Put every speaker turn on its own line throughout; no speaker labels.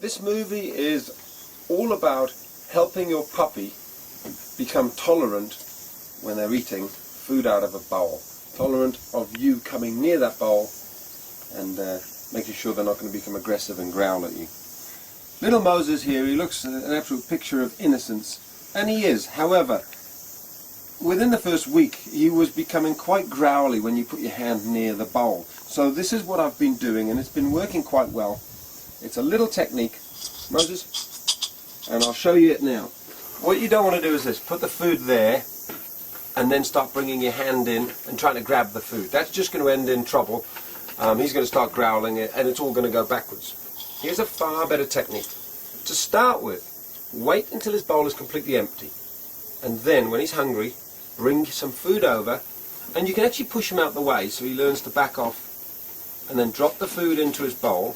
This movie is all about helping your puppy become tolerant when they're eating food out of a bowl. Tolerant of you coming near that bowl and making sure they're not going to become aggressive and growl at you. Little Moses here, he looks an absolute picture of innocence, and he is. However, within the first week he was becoming quite growly when you put your hand near the bowl. So this is what I've been doing, and it's been working quite well. It's a little technique, Moses, and I'll show you it now. What you don't want to do is this: put the food there and then start bringing your hand in and trying to grab the food. That's just going to end in trouble. He's going to start growling and it's all going to go backwards. Here's a far better technique. To start with, wait until his bowl is completely empty, and then when he's hungry, bring some food over, and you can actually push him out the way so he learns to back off, and then drop the food into his bowl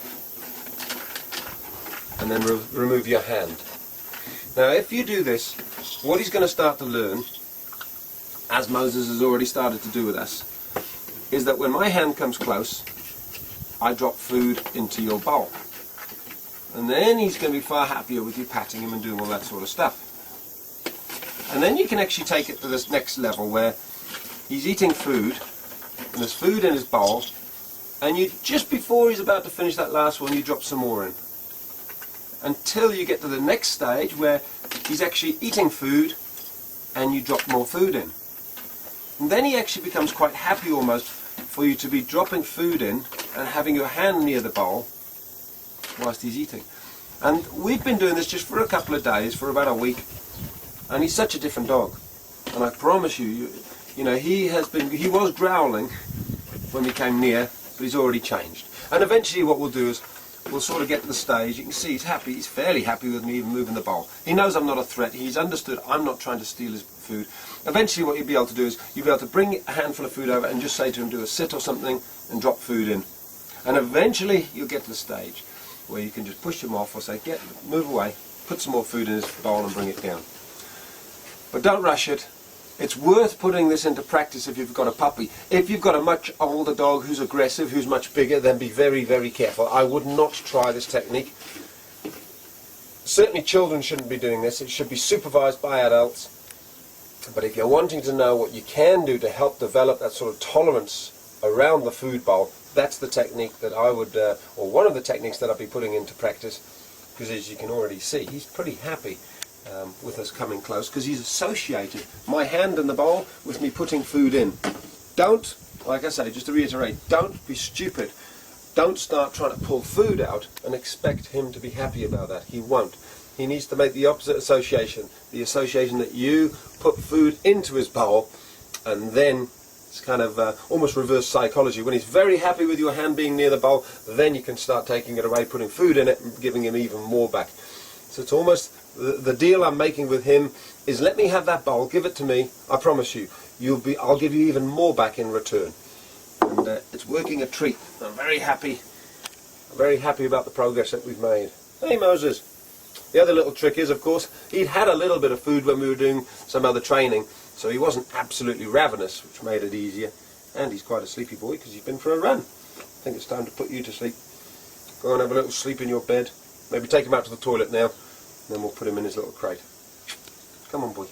and then remove your hand. Now if you do this, what he's going to start to learn, as Moses has already started to do with us, is that when my hand comes close, I drop food into your bowl. And then he's going to be far happier with you patting him and doing all that sort of stuff. And then you can actually take it to this next level where he's eating food, and there's food in his bowl, and you, just before he's about to finish that last one, you drop some more in. Until you get to the next stage where he's actually eating food and you drop more food in. And then he actually becomes quite happy almost for you to be dropping food in and having your hand near the bowl whilst he's eating. And we've been doing this just for a couple of days, for about a week, and he's such a different dog. And I promise you, you know, he was growling when we came near, but he's already changed. And eventually what we'll do is we'll sort of get to the stage, you can see he's happy, he's fairly happy with me even moving the bowl. He knows I'm not a threat, he's understood I'm not trying to steal his food. Eventually what you'll be able to do is, you'll be able to bring a handful of food over and just say to him, do a sit or something, and drop food in. And eventually you'll get to the stage where you can just push him off or say, move away, put some more food in his bowl and bring it down. But don't rush it. It's worth putting this into practice if you've got a puppy. If you've got a much older dog who's aggressive, who's much bigger, then be very, very careful. I would not try this technique. Certainly children shouldn't be doing this. It should be supervised by adults. But if you're wanting to know what you can do to help develop that sort of tolerance around the food bowl, that's the technique that I would, or one of the techniques that I'll be putting into practice, because as you can already see, he's pretty happy with us coming close, because he's associated my hand in the bowl with me putting food in. Don't, like I say, just to reiterate, don't be stupid. Don't start trying to pull food out and expect him to be happy about that. He won't. He needs to make the opposite association, the association that you put food into his bowl, and then it's kind of almost reverse psychology. When he's very happy with your hand being near the bowl, then you can start taking it away, putting food in it and giving him even more back. So it's almost the deal I'm making with him is, let me have that bowl, give it to me, I promise you, I'll give you even more back in return. And it's working a treat. I'm very happy about the progress that we've made. Hey Moses. The other little trick is, of course, he'd had a little bit of food when we were doing some other training, so he wasn't absolutely ravenous, which made it easier. And he's quite a sleepy boy because he's been for a run. I think it's time to put you to sleep. Go and have a little sleep in your bed. Maybe take him out to the toilet now, and then we'll put him in his little crate. Come on, boy.